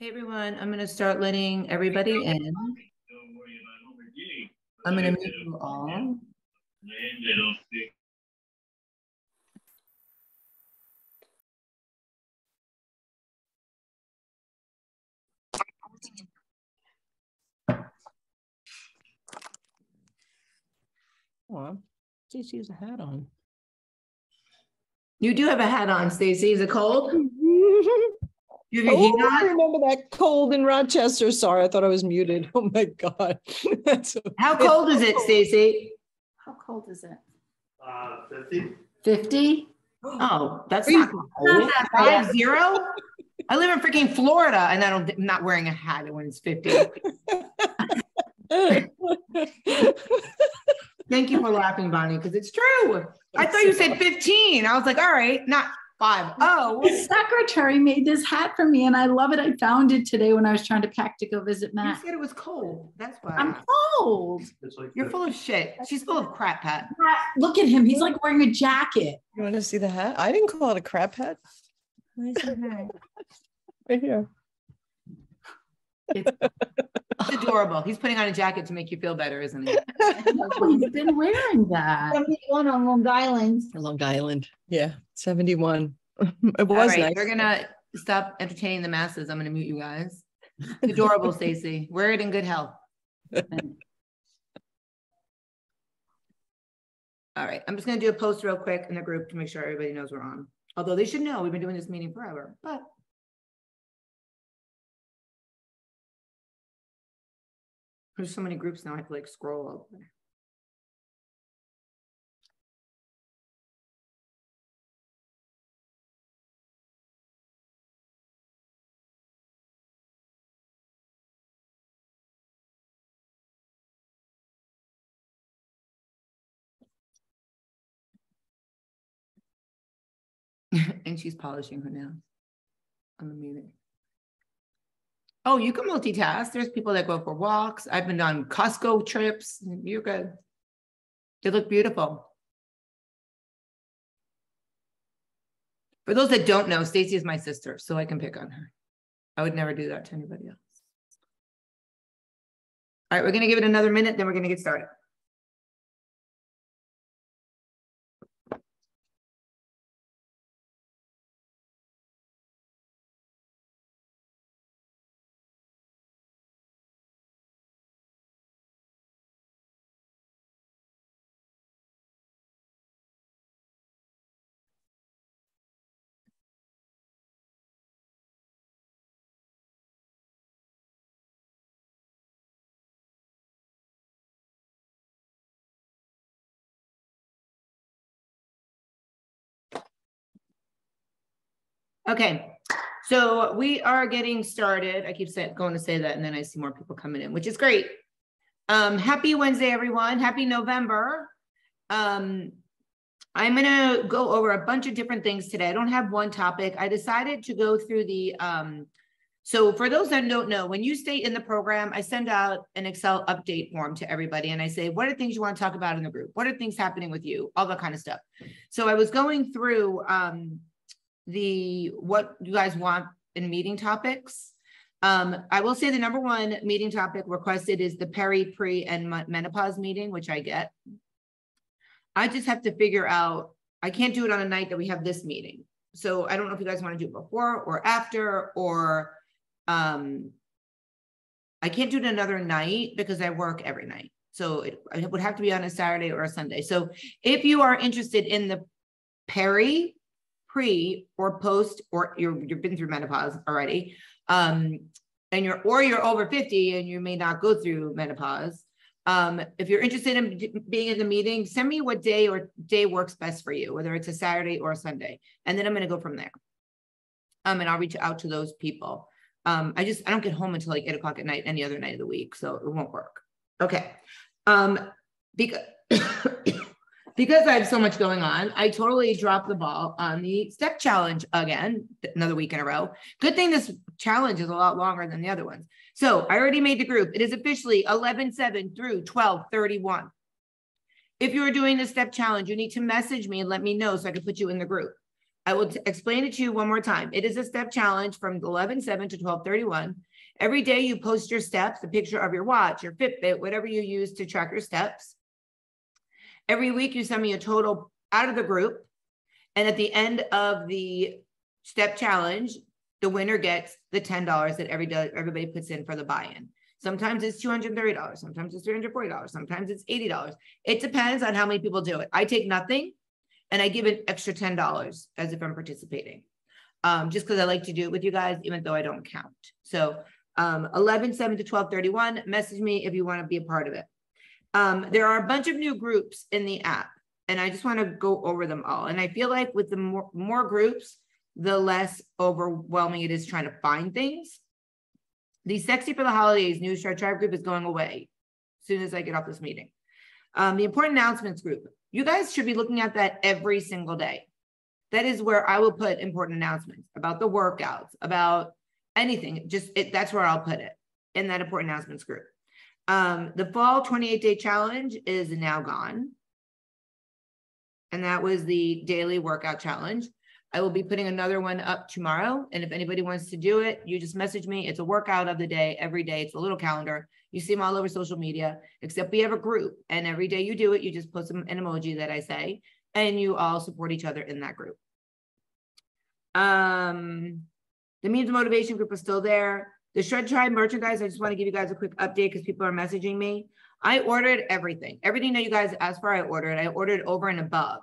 Hey everyone, I'm going to start letting everybody in. I'm going to mute you all. Oh, Stacey has a hat on. You do have a hat on, Stacey. Is it cold? You have your heat on? I remember that cold in Rochester. Sorry, I thought I was muted. Oh my God. How cold is it, Stacey? How cold is it? 50. 50? Oh, that's not cold. Not that 50? I live in freaking Florida and I'm not wearing a hat when it's 50. Thank you for laughing, Bonnie, because it's true. I thought you said 15. I was like, all right, not 5. Oh, the secretary made this hat for me and I love it. I found it today when I was trying to pack to go visit Matt. You said it was cold. That's why. I'm cold. You're full of shit. She's full of crap, Pat. Look at him. He's like wearing a jacket. You want to see the hat? I didn't call it a crap hat. Where's the hat? Right here. It's adorable. He's putting on a jacket to make you feel better, isn't he? He's been wearing that. 71 on Long Island. Long Island. Yeah, 71. It was All right, nice. we're gonna stop entertaining the masses. I'm gonna mute you guys. It's adorable, Stacey. Wear it in good health. All right, I'm just gonna do a post real quick in the group to make sure everybody knows we're on. Although they should know we've been doing this meeting forever, but there's so many groups now, I have to like scroll over there. And she's polishing her nails on the meeting. Oh, you can multitask. There's people that go for walks. I've been on Costco trips. You're good. They look beautiful. For those that don't know, Stacey is my sister, so I can pick on her. I would never do that to anybody else. All right, we're going to give it another minute, then we're going to get started. Okay, so we are getting started. I keep going to say that, and then I see more people coming in, which is great. Happy Wednesday, everyone. Happy November. I'm going to go over a bunch of different things today. I don't have one topic. I decided to go through the, so for those that don't know, when you stay in the program, I send out an Excel update form to everybody. And I say, what are things you want to talk about in the group? What are things happening with you? All that kind of stuff. So I was going through what you guys want in meeting topics. I will say the number one meeting topic requested is the peri, pre, and menopause meeting, which I get. I just have to figure out, I can't do it on a night that we have this meeting. So I don't know if you guys want to do it before or after, or I can't do it another night because I work every night. So it would have to be on a Saturday or a Sunday. So if you are interested in the peri, pre, or post, or you've been through menopause already, and you're over 50 and you may not go through menopause. If you're interested in being in the meeting, send me what day works best for you, whether it's a Saturday or a Sunday, and then I'm going to go from there. And I'll reach out to those people. I don't get home until like 8 o'clock at night any other night of the week, so it won't work. Okay. Because I have so much going on, I totally dropped the ball on the step challenge again, another week in a row. Good thing this challenge is a lot longer than the other ones. So I already made the group. It is officially 11/7 through 12/31. If you're doing the step challenge, you need to message me and let me know so I can put you in the group. I will explain it to you one more time. It is a step challenge from 11/7 to 12/31. Every day you post your steps, a picture of your watch, your Fitbit, whatever you use to track your steps. Every week you send me a total out of the group. And at the end of the step challenge, the winner gets the $10 that everybody puts in for the buy-in. Sometimes it's $230, sometimes it's $340, sometimes it's $80. It depends on how many people do it. I take nothing and I give an extra $10 as if I'm participating. Just because I like to do it with you guys, even though I don't count. So 11/7 to 12/31, message me if you want to be a part of it. There are a bunch of new groups in the app, and I just want to go over them all. And I feel like with the more groups, the less overwhelming it is trying to find things. The Sexy for the Holidays new Shred Tribe group is going away as soon as I get off this meeting. The important announcements group, you guys should be looking at that every single day. That is where I will put important announcements about the workouts, about anything. That's where I'll put it, in that important announcements group. The fall 28-day challenge is now gone. And that was the daily workout challenge. I will be putting another one up tomorrow. And if anybody wants to do it, you just message me. It's a workout of the day, every day. It's a little calendar. You see them all over social media, except we have a group. And every day you do it, you just post an emoji that I say, and you all support each other in that group. The Means of Motivation group is still there. The Shred Tribe merchandise, I just want to give you guys a quick update because people are messaging me. I ordered everything. Everything that you guys asked for, I ordered over and above.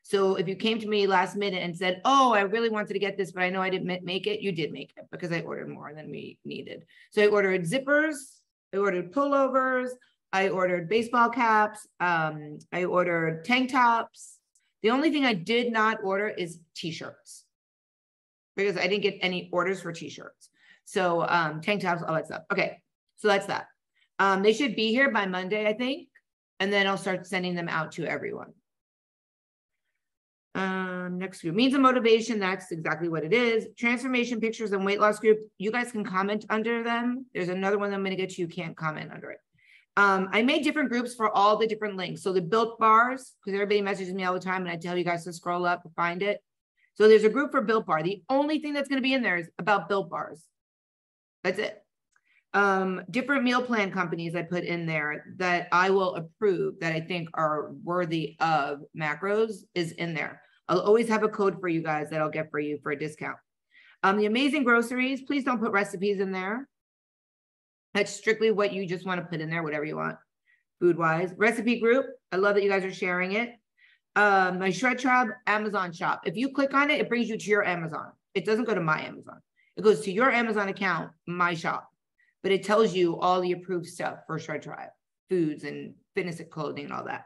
So if you came to me last minute and said, oh, I really wanted to get this, but I know I didn't make it, you did make it because I ordered more than we needed. So I ordered zippers, I ordered pullovers, I ordered baseball caps, I ordered tank tops. The only thing I did not order is t-shirts because I didn't get any orders for t-shirts. So tank tops, all that stuff. Okay, so that's that. They should be here by Monday, I think. And then I'll start sending them out to everyone. Next group, Means of Motivation, that's exactly what it is. Transformation Pictures and Weight Loss group, you guys can comment under them. There's another one that I'm going to get you can't comment under it. I made different groups for all the different links. So the Built Bars, because everybody messages me all the time and I tell you guys to scroll up and find it. So there's a group for Built Bar. The only thing that's going to be in there is about Built Bars. That's it. Different meal plan companies I put in there that I will approve that I think are worthy of macros is in there. I'll always have a code for you guys that I'll get for you for a discount. The Amazing Groceries, please don't put recipes in there. That's strictly what you just want to put in there, whatever you want, food-wise. Recipe group, I love that you guys are sharing it. My Shred Tribe Amazon shop. If you click on it, it brings you to your Amazon. It doesn't go to my Amazon. It goes to your Amazon account, my shop. But it tells you all the approved stuff for Shred Tribe, foods and fitness and clothing and all that.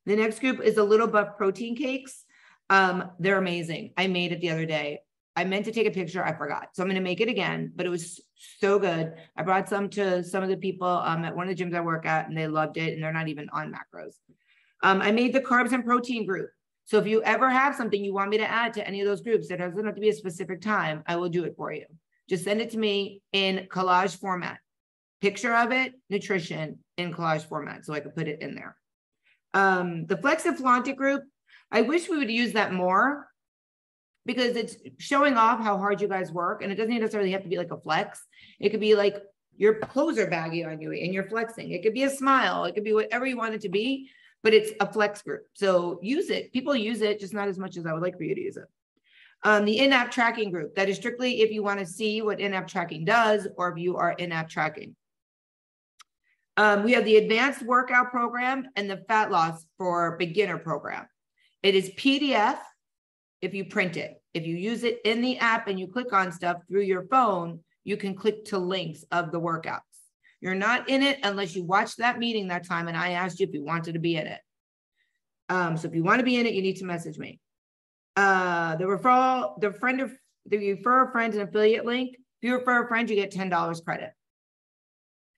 The next group is the Little Buff protein cakes. They're amazing. I made it the other day. I meant to take a picture. I forgot. So I'm going to make it again, but it was so good. I brought some to some of the people at one of the gyms I work at, and they loved it. And they're not even on macros. I made the carbs and protein group. So if you ever have something you want me to add to any of those groups, it doesn't have to be a specific time. I will do it for you. Just send it to me in collage format. Picture of it, nutrition in collage format, so I could put it in there. The Flex and Flaunt It group, I wish we would use that more because it's showing off how hard you guys work. And it doesn't necessarily have to be like a flex. It could be like your clothes are baggy on you and you're flexing. It could be a smile. It could be whatever you want it to be, but it's a flex group. So use it. People use it, just not as much as I would like for you to use it. The in-app tracking group, that is strictly if you want to see what in-app tracking does or if you are in-app tracking. We have the advanced workout program and the fat loss for beginner program. It is PDF if you print it. If you use it in the app and you click on stuff through your phone, you can click to links of the workouts. You're not in it unless you watched that meeting that time and I asked you if you wanted to be in it. So if you want to be in it, you need to message me. The refer a friend and affiliate link. If you refer a friend, you get $10 credit.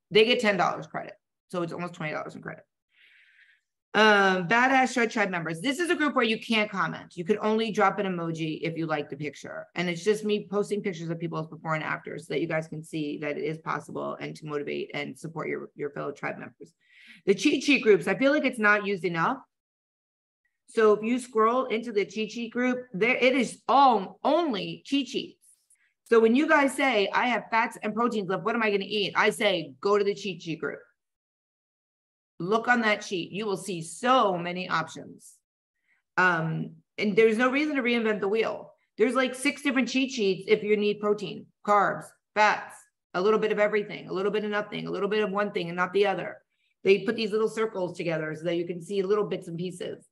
They get $10 credit. So it's almost $20 in credit. Badass Shred Tribe members. This is a group where you can't comment. You could only drop an emoji if you like the picture. And it's just me posting pictures of people's before and after so that you guys can see that it is possible and to motivate and support your fellow tribe members. The cheat sheet groups, I feel like it's not used enough. So if you scroll into the cheat sheet group, there it is all only cheat sheets. So when you guys say, I have fats and proteins left, what am I going to eat? I say, go to the cheat sheet group. Look on that sheet. You will see so many options. And there's no reason to reinvent the wheel. There's like 6 different cheat sheets if you need protein, carbs, fats, a little bit of everything, a little bit of nothing, a little bit of one thing and not the other. They put these little circles together so that you can see little bits and pieces.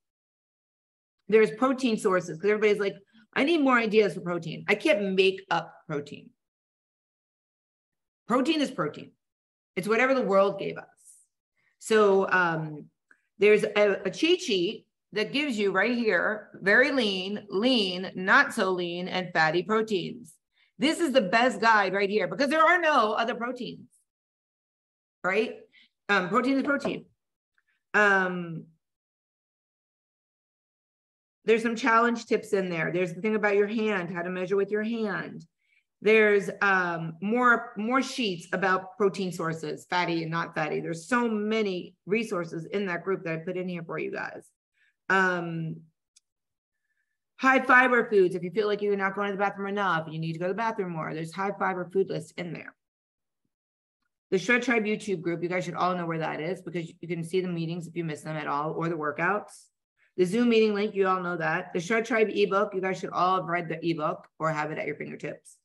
There's protein sources because everybody's like, I need more ideas for protein. I can't make up protein. Protein is protein. It's whatever the world gave us. So there's a cheat sheet that gives you right here, very lean, lean, not so lean, and fatty proteins. This is the best guide right here because there are no other proteins, right? Protein is protein. There's some challenge tips in there. There's the thing about your hand, how to measure with your hand. There's more sheets about protein sources, fatty and not fatty. There's so many resources in that group that I put in here for you guys. High fiber foods. If you feel like you're not going to the bathroom enough, you need to go to the bathroom more. There's high fiber food lists in there. The Shred Tribe YouTube group, you guys should all know where that is because you can see the meetings if you miss them at all or the workouts. The Zoom meeting link, you all know that. The Shred Tribe ebook, you guys should all have read the ebook or have it at your fingertips.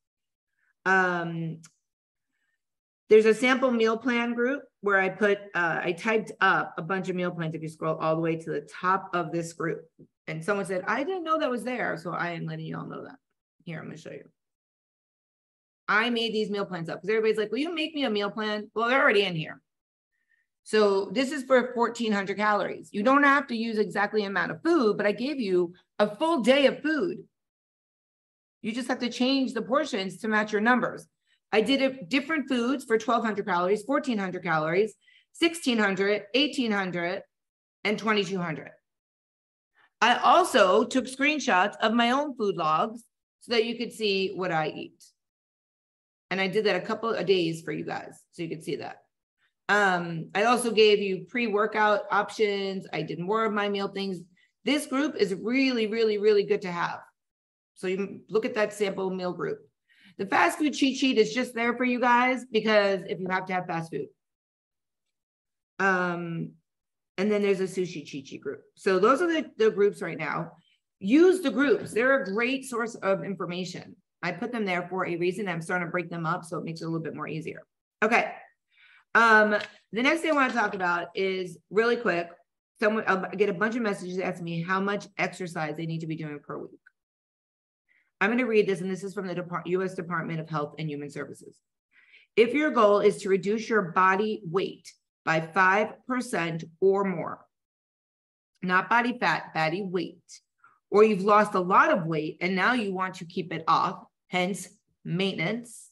There's a sample meal plan group where I typed up a bunch of meal plans if you scroll all the way to the top of this group. And someone said, I didn't know that was there. So I am letting you all know that. Here, I'm going to show you. I made these meal plans up because everybody's like, will you make me a meal plan? Well, they're already in here. So this is for 1,400 calories. You don't have to use exactly the amount of food, but I gave you a full day of food. You just have to change the portions to match your numbers. I did different foods for 1,200 calories, 1,400 calories, 1,600, 1,800, and 2,200. I also took screenshots of my own food logs so that you could see what I eat. And I did that a couple of days for you guys, so you could see that. I also gave you pre-workout options. I did more of my meal things. This group is really, really, really good to have. So you look at that sample meal group. The fast food cheat sheet is just there for you guys because if you have to have fast food. And then there's a sushi cheat sheet group. So those are the groups right now. Use the groups. They're a great source of information. I put them there for a reason. I'm starting to break them up so it makes it a little bit more easier. Okay. The next thing I want to talk about is really quick. I get a bunch of messages asking me how much exercise they need to be doing per week. I'm going to read this, and this is from the U.S. Department of Health and Human Services. If your goal is to reduce your body weight by 5% or more, not body fat, body weight, or you've lost a lot of weight and now you want to keep it off, hence maintenance,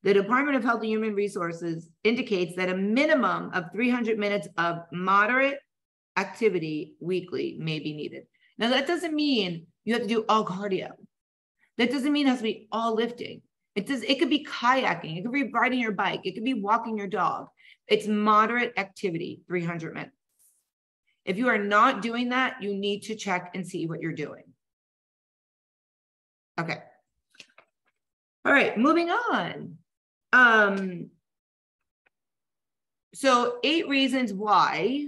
the Department of Health and Human Resources indicates that a minimum of 300 minutes of moderate activity weekly may be needed. Now, that doesn't mean you have to do all cardio. That doesn't mean it has to be all lifting. It could be kayaking. It could be riding your bike. It could be walking your dog. It's moderate activity, 300 minutes. If you are not doing that, you need to check and see what you're doing. Okay. All right, moving on. So 8 reasons why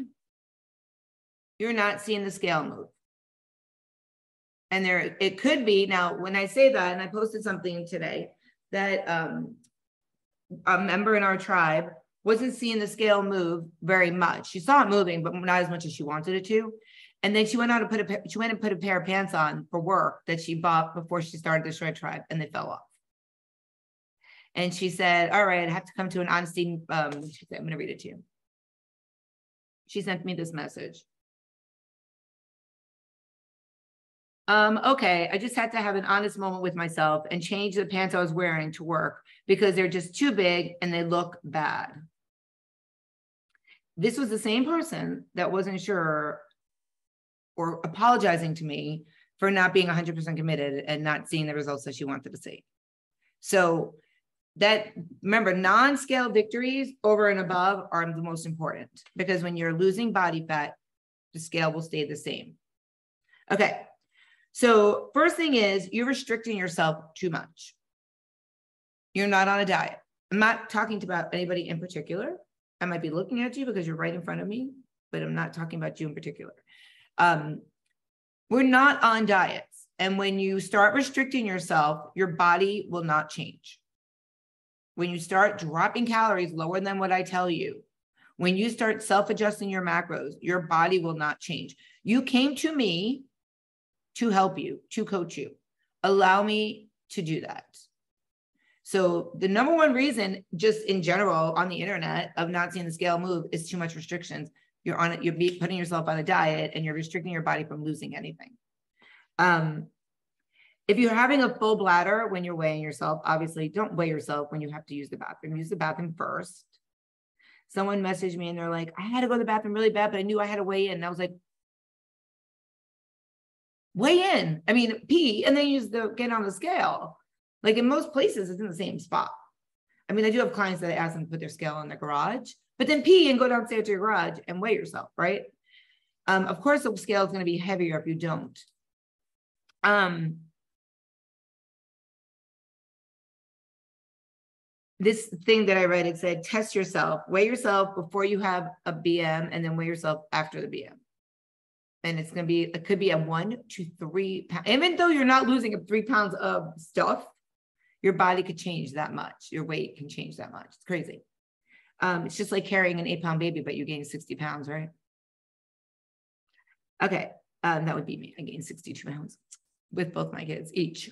you're not seeing the scale move. And it could be, now when I say that, and I posted something today, that a member in our tribe wasn't seeing the scale move very much. She saw it moving, but not as much as she wanted it to. And then she went out and put a pair of pants on for work that she bought before she started the Shred Tribe, and they fell off. And she said, all right, I have to come to an honesty. She said, I'm going to read it to you. She sent me this message. Okay, I just had to have an honest moment with myself and change the pants I was wearing to work because they're just too big and they look bad. This was the same person that wasn't sure or apologizing to me for not being 100% committed and not seeing the results that she wanted to see. So that, remember, non-scale victories over and above are the most important because when you're losing body fat, the scale will stay the same. Okay. So first thing is you're restricting yourself too much. You're not on a diet. I'm not talking about anybody in particular. I might be looking at you because you're right in front of me, but I'm not talking about you in particular. We're not on diets. And when you start restricting yourself, your body will not change. When you start dropping calories lower than what I tell you, when you start self-adjusting your macros, your body will not change. You came to me to help you, to coach you. Allow me to do that. So the number one reason, just in general on the internet, of not seeing the scale move is too much restrictions. You're on it, you're putting yourself on a diet and you're restricting your body from losing anything. If you're having a full bladder when you're weighing yourself, obviously don't weigh yourself when you have to use the bathroom. Use the bathroom first. Someone messaged me and they're like, I had to go to the bathroom really bad, but I knew I had to weigh in. And I was like, weigh in. I mean, pee and then get on the scale. Like in most places, it's in the same spot. I mean, I do have clients that I ask them to put their scale in the garage, but then pee and go downstairs to your garage and weigh yourself, right? Of course, the scale is going to be heavier if you don't. This thing that I read, it said, test yourself, weigh yourself before you have a BM and then weigh yourself after the BM. And it could be a 1 to 3 pounds. Even though you're not losing 3 pounds of stuff, your body could change that much. Your weight can change that much. It's crazy. It's just like carrying an 8-pound baby, but you gain 60 pounds, right? Okay. That would be me. I gained 62 pounds with both my kids each.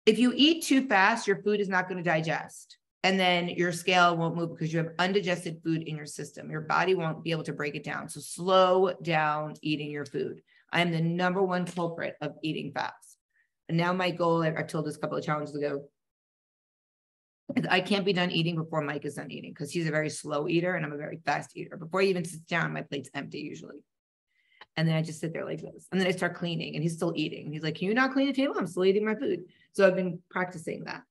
If you eat too fast, your food is not going to digest. And then your scale won't move because you have undigested food in your system. Your body won't be able to break it down. So slow down eating your food. I am the number one culprit of eating fast. And now my goal, I told this a couple of challenges ago, is I can't be done eating before Mike is done eating because he's a very slow eater and I'm a very fast eater. Before he even sits down, my plate's empty usually. And then I just sit there like this. And then I start cleaning and he's still eating. He's like, can you not clean the table? I'm still eating my food. So I've been practicing that.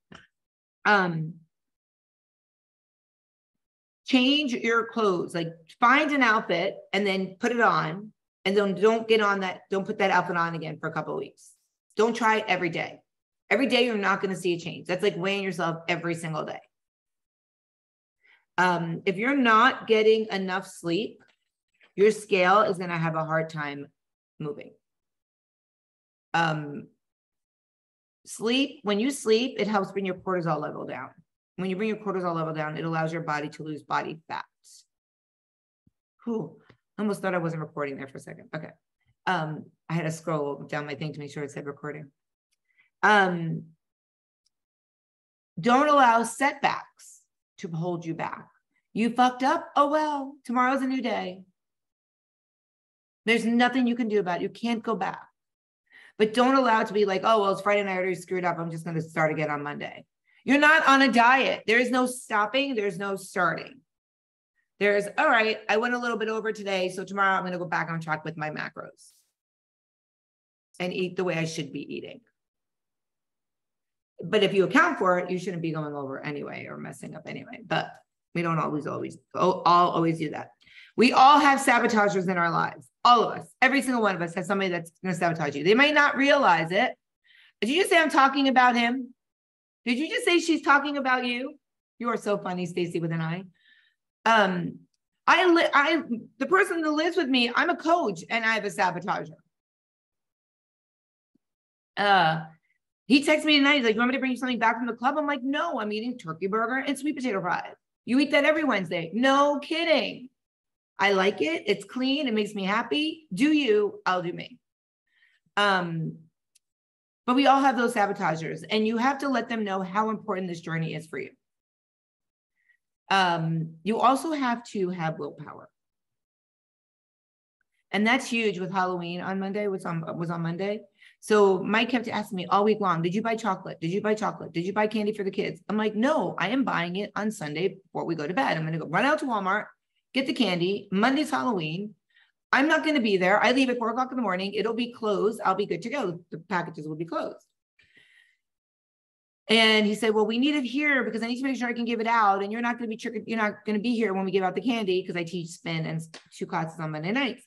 Change your clothes, like find an outfit and then put it on and then don't put that outfit on again for a couple of weeks. Don't try it every day. Every day you're not going to see a change. That's like weighing yourself every single day. If you're not getting enough sleep, your scale is going to have a hard time moving. When you sleep, it helps bring your cortisol level down. When you bring your cortisol level down, it allows your body to lose body fats. Whew, I almost thought I wasn't recording there for a second. Okay. I had to scroll down my thing to make sure it said recording. Don't allow setbacks to hold you back. You fucked up? Oh, well, tomorrow's a new day. There's nothing you can do about it. You can't go back. But don't allow it to be like, oh, well, it's Friday night, I already screwed up. I'm just going to start again on Monday. You're not on a diet. There is no stopping. There's no starting. There's, all right, I went a little bit over today. So tomorrow I'm going to go back on track with my macros and eat the way I should be eating. But if you account for it, you shouldn't be going over anyway or messing up anyway. But we don't always do that. We all have sabotagers in our lives. All of us. Every single one of us has somebody that's going to sabotage you. They might not realize it. Did you just say I'm talking about him? Did you just say she's talking about you? You are so funny, Stacy, with an I. The person that lives with me, I'm a coach and I have a sabotager. He texted me tonight. He's like, you want me to bring you something back from the club? I'm like, no, I'm eating turkey burger and sweet potato fries. You eat that every Wednesday. No kidding. I like it. It's clean. It makes me happy. Do you? I'll do me. But we all have those sabotagers and you have to let them know how important this journey is for you. You also have to have willpower. And that's huge with Halloween on Monday, was on Monday. So Mike kept asking me all week long, did you buy chocolate? Did you buy chocolate? Did you buy candy for the kids? I'm like, no, I am buying it on Sunday before we go to bed. I'm going to go run out to Walmart, get the candy. Monday's Halloween. I'm not going to be there. I leave at 4 o'clock in the morning. It'll be closed. I'll be good to go. The packages will be closed. And he said, well, we need it here because I need to make sure I can give it out. And you're not going to be here when we give out the candy because I teach spin and 2 classes on Monday nights.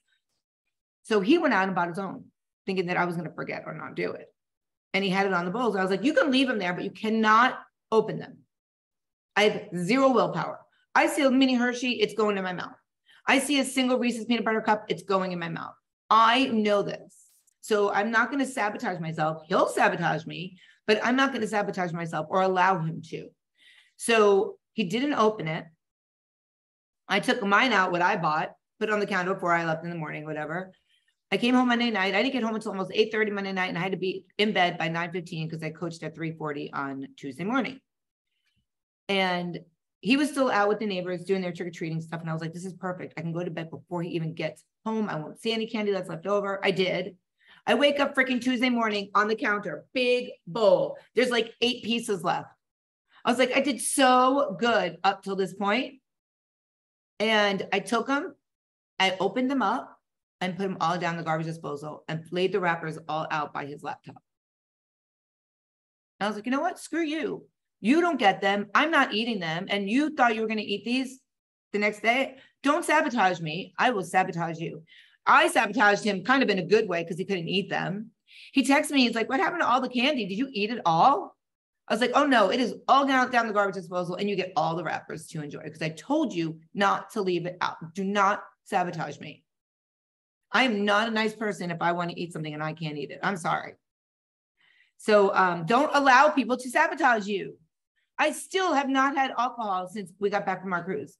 So he went out and bought his own, thinking that I was going to forget or not do it. And he had it on the bowls. I was like, you can leave them there, but you cannot open them. I have 0 willpower. I see a mini Hershey, it's going in my mouth. I see a single Reese's peanut butter cup, it's going in my mouth. I know this. So I'm not going to sabotage myself. He'll sabotage me, but I'm not going to sabotage myself or allow him to. So he didn't open it. I took mine out, what I bought, put it on the counter before I left in the morning, whatever. I came home Monday night. I didn't get home until almost 8:30 Monday night, and I had to be in bed by 9:15 because I coached at 3:40 on Tuesday morning. And he was still out with the neighbors doing their trick-or-treating stuff. And I was like, this is perfect. I can go to bed before he even gets home. I won't see any candy that's left over. I did. I wake up freaking Tuesday morning on the counter, big bowl. There's like 8 pieces left. I was like, I did so good up till this point. And I took them, I opened them up and put them all down the garbage disposal and laid the wrappers all out by his laptop. I was like, you know what? Screw you. You don't get them. I'm not eating them. And you thought you were going to eat these the next day. Don't sabotage me. I will sabotage you. I sabotaged him kind of in a good way because he couldn't eat them. He texted me. He's like, what happened to all the candy? Did you eat it all? I was like, oh no, it is all down the garbage disposal and you get all the wrappers to enjoy because I told you not to leave it out. Do not sabotage me. I am not a nice person if I want to eat something and I can't eat it. I'm sorry. So don't allow people to sabotage you. I still have not had alcohol since we got back from our cruise.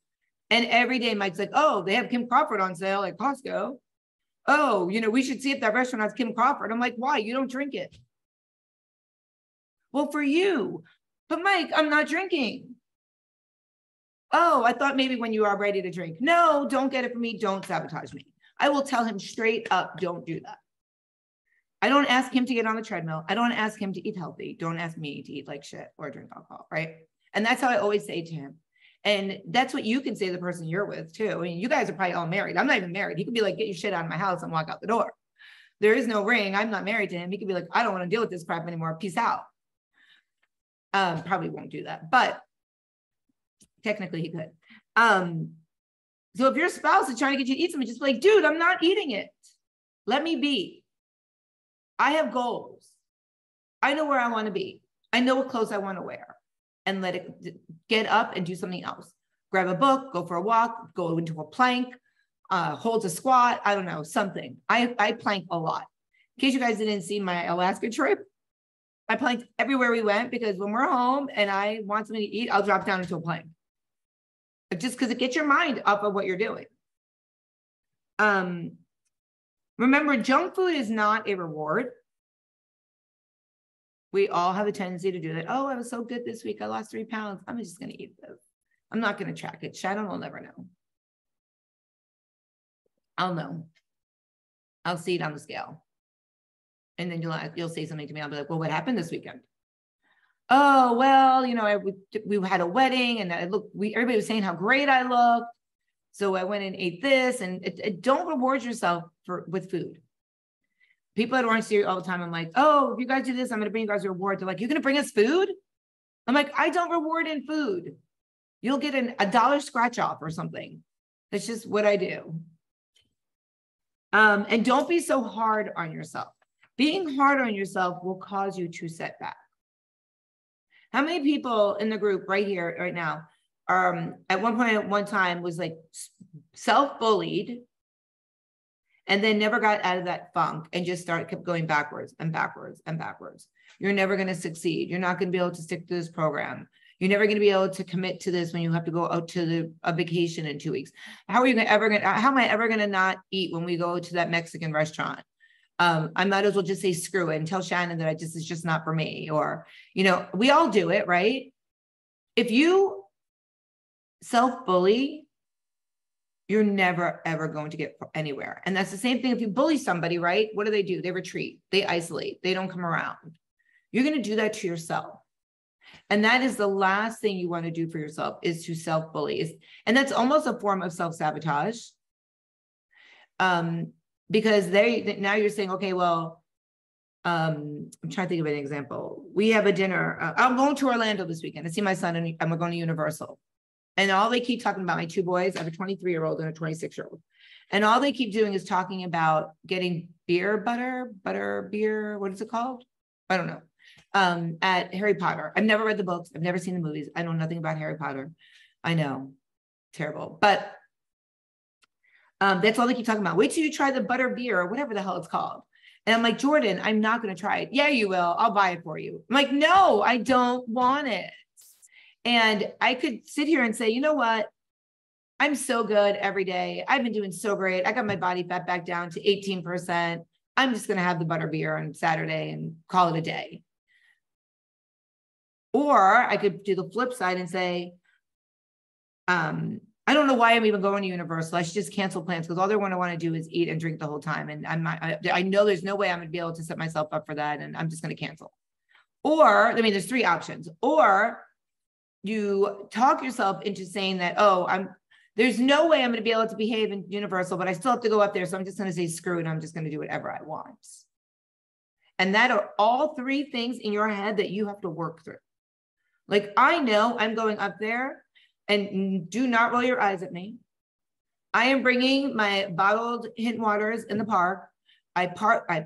And every day Mike's like, oh, they have Kim Crawford on sale at Costco. Oh, you know, we should see if that restaurant has Kim Crawford. I'm like, why? You don't drink it. Well, for you. But Mike, I'm not drinking. Oh, I thought maybe when you are ready to drink. No, don't get it from me. Don't sabotage me. I will tell him straight up, don't do that. I don't ask him to get on the treadmill. I don't ask him to eat healthy. Don't ask me to eat like shit or drink alcohol, right? And that's how I always say to him. And that's what you can say to the person you're with too. I mean, you guys are probably all married. I'm not even married. He could be like, get your shit out of my house and walk out the door. There is no ring. I'm not married to him. He could be like, I don't want to deal with this crap anymore. Peace out. Probably won't do that, but technically he could. So if your spouse is trying to get you to eat something, just be like, dude, I'm not eating it. Let me be. I have goals. I know where I want to be. I know what clothes I want to wear. And let it get up and do something else. Grab a book, go for a walk, go into a plank, hold a squat. I don't know, something. I plank a lot. In case you guys didn't see my Alaska trip, I planked everywhere we went because when we're home and I want something to eat, I'll drop down into a plank. Just because it gets your mind off of what you're doing. Remember, junk food is not a reward. We all have a tendency to do that. Oh, I was so good this week. I lost 3 pounds. I'm just going to eat this. I'm not going to track it. Shannon will never know. I'll know. I'll see it on the scale. And then you'll say something to me. I'll be like, well, what happened this weekend? Oh, well, you know, we had a wedding and everybody was saying how great I looked. So I went and ate this and don't reward yourself with food. People at Orange Theory all the time. I'm like, oh, if you guys do this, I'm going to bring you guys a reward. They're like, you're going to bring us food? I'm like, I don't reward in food. You'll get a $1 scratch off or something. That's just what I do. And don't be so hard on yourself. Being hard on yourself will cause you to set back. How many people in the group right here, right now, at one point, at one time was like self-bullied and then never got out of that funk and just kept going backwards and backwards and backwards. You're never going to succeed. You're not going to be able to stick to this program. You're never going to be able to commit to this when you have to go out to a vacation in 2 weeks. How am I ever going to not eat when we go to that Mexican restaurant? I might as well just say screw it and tell Shannon that it's just not for me. Or, you know, we all do it, right? If you self-bully, you're never, ever going to get anywhere. And that's the same thing if you bully somebody, right? What do? They retreat, they isolate, they don't come around. You're going to do that to yourself. And that is the last thing you want to do for yourself is to self-bully. And that's almost a form of self-sabotage. Because now you're saying, okay, well, I'm trying to think of an example. We have a dinner. I'm going to Orlando this weekend to see my son, and we're going to Universal. And all they keep talking about, my two boys, I have a 23-year-old and a 26-year-old. And all they keep doing is talking about getting butter beer. What is it called? I don't know. At Harry Potter. I've never read the books. I've never seen the movies. I know nothing about Harry Potter. I know, terrible. But that's all they keep talking about. Wait till you try the butter beer or whatever the hell it's called. And I'm like, Jordan, I'm not going to try it. Yeah, you will. I'll buy it for you. I'm like, no, I don't want it. And I could sit here and say, you know what? I'm so good every day. I've been doing so great. I got my body fat back down to 18%. I'm just going to have the butter beer on Saturday and call it a day. Or I could do the flip side and say, I don't know why I'm even going to Universal. I should just cancel plans because all they want to do is eat and drink the whole time. And I know there's no way I'm going to be able to set myself up for that. And I'm just going to cancel. Or, I mean, there's three options. Or you talk yourself into saying that, oh, there's no way I'm going to be able to behave in Universal, but I still have to go up there. So I'm just going to say, screw it. I'm just going to do whatever I want. And that are all three things in your head that you have to work through. Like, I know I'm going up there, and do not roll your eyes at me. I am bringing my bottled hint waters in the park. I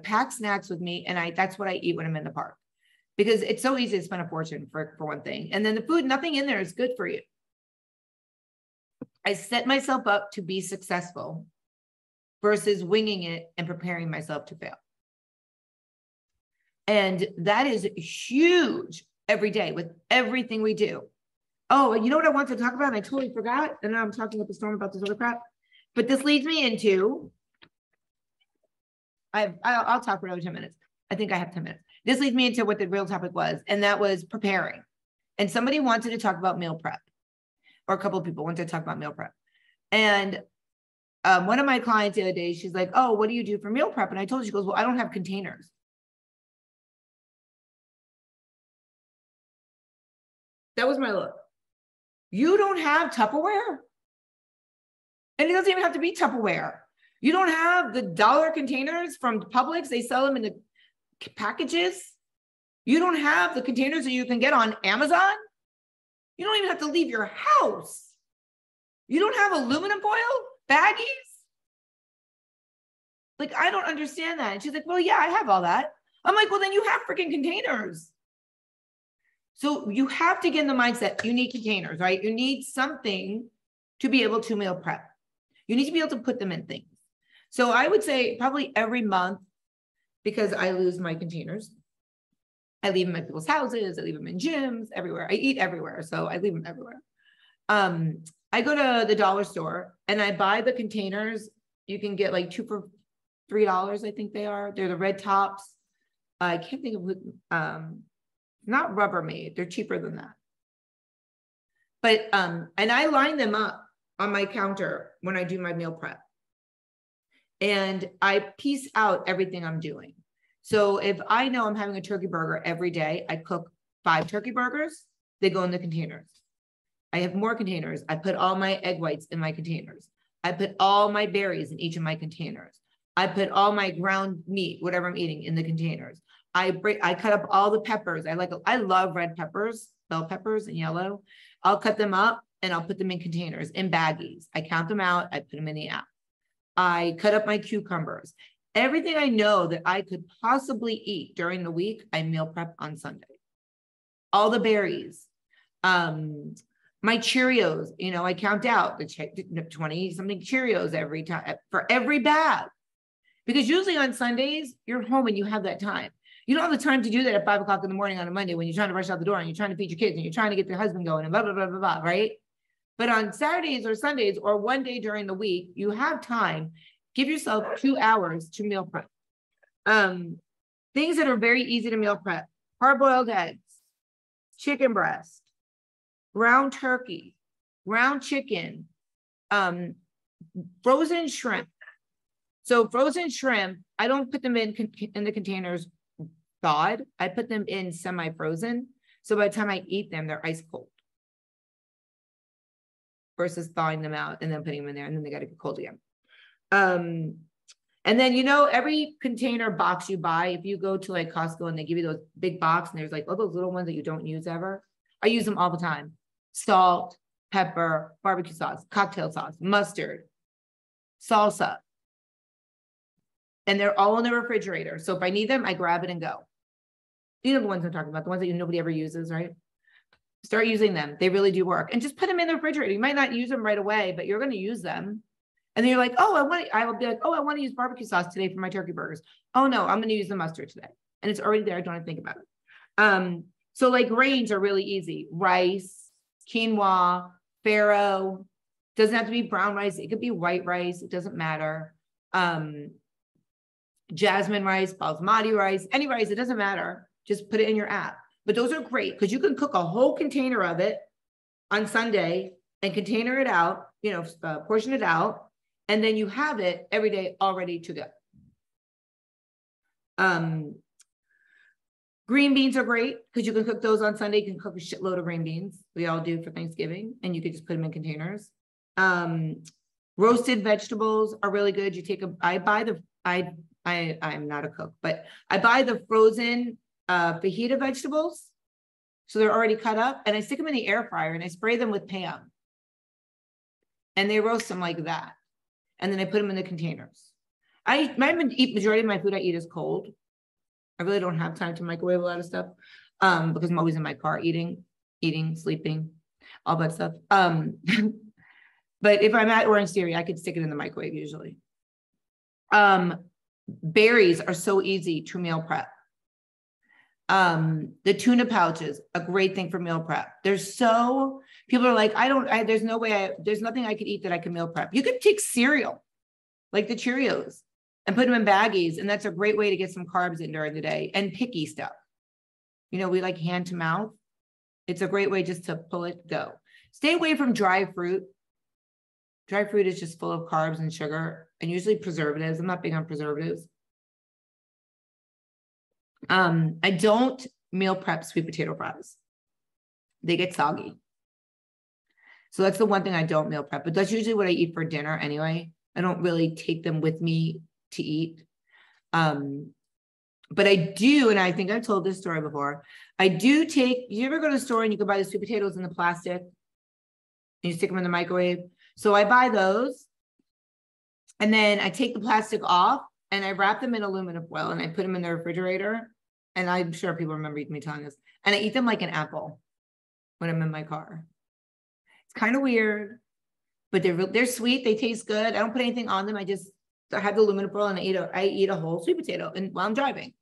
pack snacks with me, and that's what I eat when I'm in the park, because it's so easy to spend a fortune for one thing. And then the food, nothing in there is good for you. I set myself up to be successful versus winging it and preparing myself to fail. And that is huge every day with everything we do. Oh, you know what I wanted to talk about? And I totally forgot. And now I'm talking up a storm about this other crap. But this leads me into, I'll talk for another 10 minutes. I think I have 10 minutes. This leads me into what the real topic was, and that was preparing. And somebody wanted to talk about meal prep, or a couple of people wanted to talk about meal prep. And one of my clients the other day, she's like, oh, what do you do for meal prep? And I told her, she goes, well, I don't have containers. That was my look. You don't have Tupperware? And it doesn't even have to be Tupperware. You don't have the dollar containers from Publix. They sell them in the packages. You don't have the containers that you can get on Amazon. You don't even have to leave your house. You don't have aluminum foil baggies. Like, I don't understand that. And she's like, well, yeah, I have all that. I'm like, well, then you have freaking containers. So you have to get in the mindset, you need containers, right? You need something to be able to meal prep. You need to be able to put them in things. So I would say probably every month, because I lose my containers. I leave them at people's houses. I leave them in gyms, everywhere. I eat everywhere, so I leave them everywhere. I go to the dollar store and I buy the containers. You can get like 2 for $3, I think they are. They're the red tops. I can't think of what, not Rubbermaid, they're cheaper than that. But, and I line them up on my counter when I do my meal prep. And I piece out everything I'm doing. So if I know I'm having a turkey burger every day, I cook 5 turkey burgers, they go in the containers. I have more containers. I put all my egg whites in my containers. I put all my berries in each of my containers. I put all my ground meat, whatever I'm eating, in the containers. I cut up all the peppers. I love red peppers, bell peppers and yellow. I'll cut them up and I'll put them in containers, in baggies. I count them out. I put them in the app. I cut up my cucumbers. Everything I know that I could possibly eat during the week, I meal prep on Sunday. All the berries, my Cheerios, you know, I count out the 20 something Cheerios every time for every bag. Because usually on Sundays, you're home and you have that time. You don't have the time to do that at 5 o'clock in the morning on a Monday when you're trying to rush out the door and you're trying to feed your kids and you're trying to get your husband going and blah, blah, blah, blah, blah, right? But on Saturdays or Sundays or one day during the week, you have time. Give yourself 2 hours to meal prep. Things that are very easy to meal prep: hard-boiled eggs, chicken breast, ground turkey, ground chicken, frozen shrimp. So frozen shrimp, I don't put them in the containers thawed. I put them in semi-frozen. So by the time I eat them, they're ice cold. Versus thawing them out and then putting them in there and then they got to get cold again. And then, you know, every container box you buy, if you go to like Costco and they give you those big box and there's like all those little ones that you don't use ever, I use them all the time. Salt, pepper, barbecue sauce, cocktail sauce, mustard, salsa. And they're all in the refrigerator. So if I need them, I grab it and go. You know the ones I'm talking about, the ones that nobody ever uses, right? Start using them. They really do work. And just put them in the refrigerator. You might not use them right away, but you're going to use them. And then you're like, oh, I will be like, oh, I want to use barbecue sauce today for my turkey burgers. Oh no, I'm going to use the mustard today. And it's already there. I don't have to think about it. So like grains are really easy. Rice, quinoa, farro. Doesn't have to be brown rice. It could be white rice. It doesn't matter. Jasmine rice, basmati rice, any rice, it doesn't matter. Just put it in your app. But those are great because you can cook a whole container of it on Sunday and container it out, you know, portion it out, and then you have it every day all ready to go. Green beans are great because you can cook those on Sunday. You can cook a shitload of green beans. We all do for Thanksgiving, and you could just put them in containers. Roasted vegetables are really good. You take I'm not a cook, but I buy the frozen fajita vegetables. So they're already cut up and I stick them in the air fryer and I spray them with Pam and they roast them like that. And then I put them in the containers. Majority of my food I eat is cold. I really don't have time to microwave a lot of stuff because I'm always in my car eating, sleeping, all that stuff. But if I'm at Orange Theory, I could stick it in the microwave usually. Berries are so easy to meal prep. The tuna pouches, a great thing for meal prep. People are like, there's nothing I could eat that I can meal prep. You could take cereal, like the Cheerios, and put them in baggies. And that's a great way to get some carbs in during the day and picky stuff. You know, we like hand to mouth. It's a great way just to pull it, go. Stay away from dry fruit. Dry fruit is just full of carbs and sugar and usually preservatives. I'm not big on preservatives. I don't meal prep sweet potato fries. They get soggy. So that's the one thing I don't meal prep, but that's usually what I eat for dinner anyway. I don't really take them with me to eat. But I do, and I think I've told this story before. You ever go to the store and you can buy the sweet potatoes in the plastic and you stick them in the microwave? So I buy those and then I take the plastic off and I wrap them in aluminum foil and I put them in the refrigerator. And I'm sure people remember me telling this. And I eat them like an apple when I'm in my car. It's kind of weird, but they're sweet. They taste good. I don't put anything on them. I have the aluminum foil and I eat a whole sweet potato while I'm driving.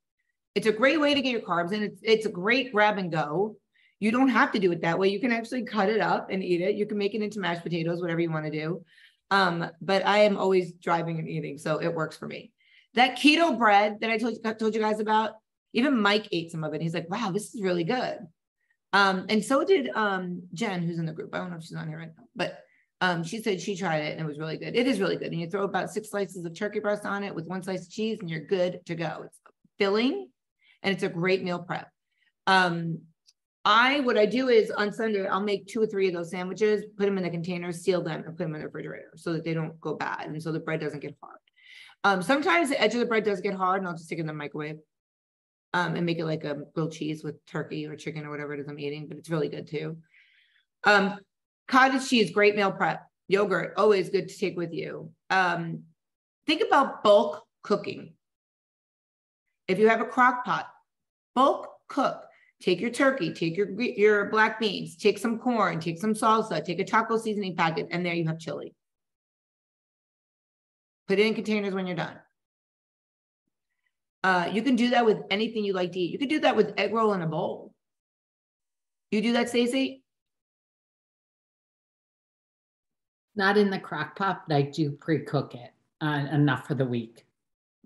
It's a great way to get your carbs and it's a great grab and go. You don't have to do it that way. You can actually cut it up and eat it. You can make it into mashed potatoes, whatever you want to do. But I am always driving and eating, so it works for me. That keto bread that I told you guys about, even Mike ate some of it. He's like, wow, this is really good. And so did Jen, who's in the group. I don't know if she's on here right now, but she said she tried it and it was really good. It is really good. And you throw about 6 slices of turkey breast on it with 1 slice of cheese and you're good to go. It's filling and it's a great meal prep. What I do is on Sunday, I'll make 2 or 3 of those sandwiches, put them in the containers, seal them, and put them in the refrigerator so that they don't go bad. And so the bread doesn't get hard. Sometimes the edge of the bread does get hard and I'll just stick it in the microwave and make it like a grilled cheese with turkey or chicken or whatever it is I'm eating, but it's really good too. Cottage cheese, great meal prep. Yogurt, always good to take with you. Think about bulk cooking. If you have a crock pot, bulk cook. Take your turkey, take your black beans, take some corn, take some salsa, take a taco seasoning packet, and there you have chili. Put it in containers when you're done. You can do that with anything you like to eat. You could do that with egg roll in a bowl. You do that, Stacey? Not in the crock pot, but I do pre-cook it enough for the week.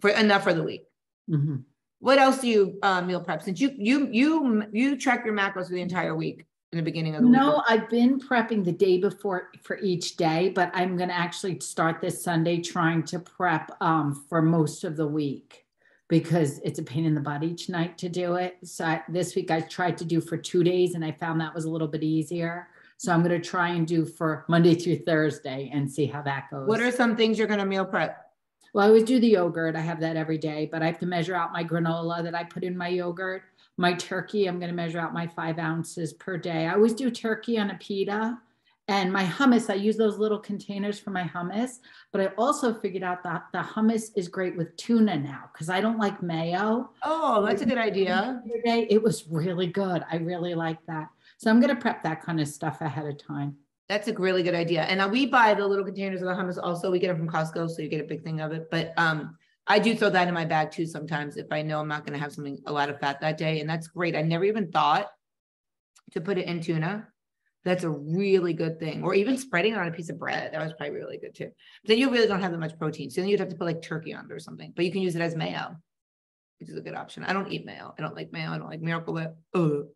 Enough for the week. Mm-hmm. What else do you meal prep? Since you track your macros for the entire week in the beginning of the week? No, I've been prepping the day before for each day, but I'm going to actually start this Sunday trying to prep for most of the week because it's a pain in the butt each night to do it. So this week I tried to do for 2 days and I found that was a little bit easier. So I'm going to try and do for Monday through Thursday and see how that goes. What are some things you're going to meal prep? Well, I always do the yogurt. I have that every day, but I have to measure out my granola that I put in my yogurt. My turkey, I'm going to measure out my 5 ounces per day. I always do turkey on a pita. And my hummus, I use those little containers for my hummus. But I also figured out that the hummus is great with tuna now because I don't like mayo. Oh, that's a good idea. It was really good. I really like that. So I'm going to prep that kind of stuff ahead of time. That's a really good idea. And we buy the little containers of the hummus also. We get them from Costco, so you get a big thing of it. But I do throw that in my bag too sometimes if I know I'm not going to have a lot of fat that day. And that's great. I never even thought to put it in tuna. That's a really good thing. Or even spreading it on a piece of bread. That was probably really good too. But then you really don't have that much protein. So then you'd have to put like turkey on it or something. But you can use it as mayo, which is a good option. I don't eat mayo. I don't like mayo. I don't like Miracle Whip. Don't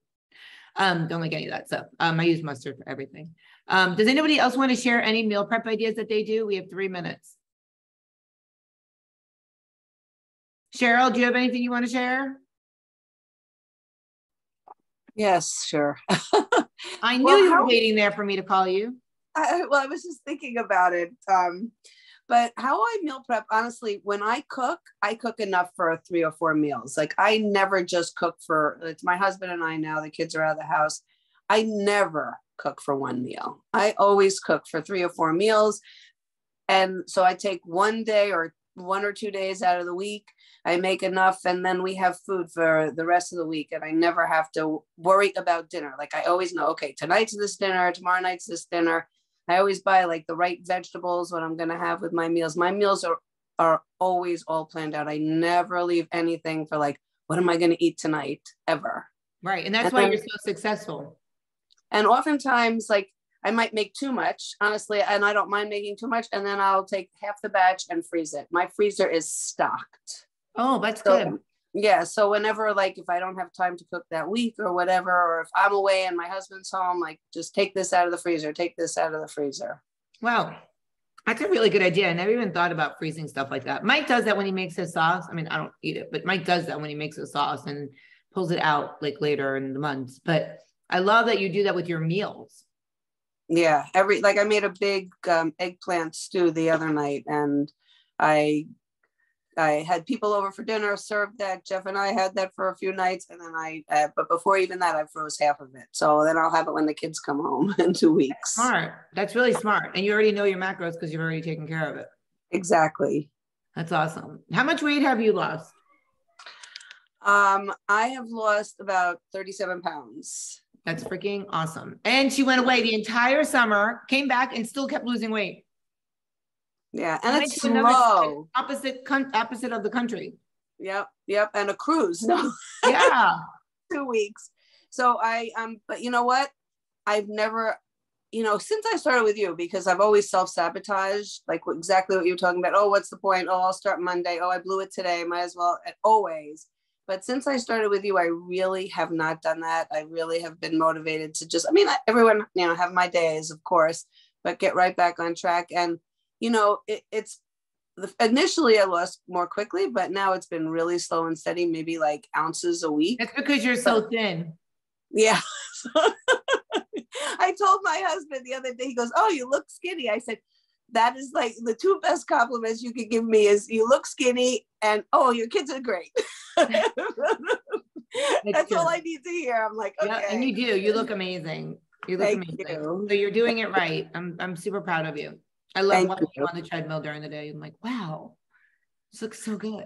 like any of that stuff. I use mustard for everything. Does anybody else want to share any meal prep ideas that they do? We have 3 minutes. Cheryl, do you have anything you want to share? Yes, sure. I knew you were waiting there for me to call you. I was just thinking about it. But how I meal prep, honestly, when I cook enough for 3 or 4 meals. Like I never just cook for, it's my husband and I now, the kids are out of the house. I never cook for 1 meal. I always cook for 3 or 4 meals. And so I take 1 day or 1 or 2 days out of the week. I make enough and then we have food for the rest of the week. And I never have to worry about dinner. Like I always know, okay, tonight's this dinner, tomorrow night's this dinner. I always buy like the right vegetables, what I'm going to have with my meals. My meals are always all planned out. I never leave anything for like, what am I going to eat tonight ever? Right. And that's why you're so successful. And oftentimes like I might make too much, honestly, and I don't mind making too much. And then I'll take half the batch and freeze it. My freezer is stocked. Oh, that's good. Yeah. So whenever, like, if I don't have time to cook that week or whatever, or if I'm away and my husband's home, like just take this out of the freezer, take this out of the freezer. Wow. That's a really good idea. I never even thought about freezing stuff like that. Mike does that when he makes his sauce. I mean, I don't eat it, but Mike does that when he makes his sauce and pulls it out like later in the months. But I love that you do that with your meals. Yeah. I made a big eggplant stew the other night and I had people over for dinner, served that. Jeff and I had that for a few nights. And then but before even that, I froze half of it. So then I'll have it when the kids come home in 2 weeks. That's smart. That's really smart. And you already know your macros because you've already taken care of it. Exactly. That's awesome. How much weight have you lost? I have lost about 37 pounds. That's freaking awesome. And she went away the entire summer, came back and still kept losing weight. Yeah, and it's slow. Opposite of the country. Yep. And a cruise. No. Yeah. 2 weeks. So but you know what? I've never, since I started with you, because I've always self-sabotaged, like exactly what you're talking about. Oh, what's the point? Oh, I'll start Monday. Oh, I blew it today. Might as well. And always. But since I started with you, I really have not done that. I really have been motivated to just, everyone, have my days, of course, but get right back on track. And it's initially I lost more quickly, but now it's been really slow and steady, maybe like ounces a week. That's because you're so thin. Yeah. I told my husband the other day, he goes, "Oh, you look skinny." I said, that is like the 2 best compliments you could give me is you look skinny and, oh, your kids are great. That's all I need to hear. I'm like, okay. Yeah, and you do. You look amazing. You look amazing. So you're doing it right. I'm super proud of you. I love watching you on the treadmill during the day. I'm like, wow, this looks so good.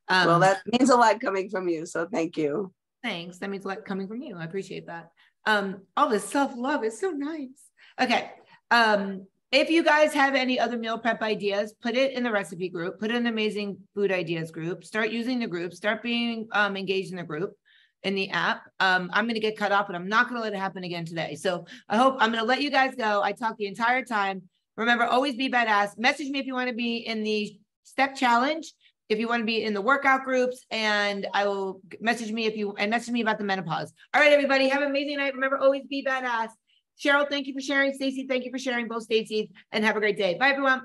Well, that means a lot coming from you. So thank you. Thanks. That means a lot coming from you. I appreciate that. All this self-love is so nice. Okay. If you guys have any other meal prep ideas, put it in the recipe group, put it in the Amazing Food Ideas group, start using the group, start being engaged in the group, in the app. I'm going to get cut off, but I'm not going to let it happen again today. So I'm going to let you guys go. I talked the entire time. Remember, always be badass. Message me if you want to be in the step challenge, if you want to be in the workout groups, and I will message me message me about the menopause. All right, everybody, have an amazing night. Remember, always be badass. Cheryl, thank you for sharing. Stacy, thank you for sharing, both Stacy's, and have a great day. Bye, everyone.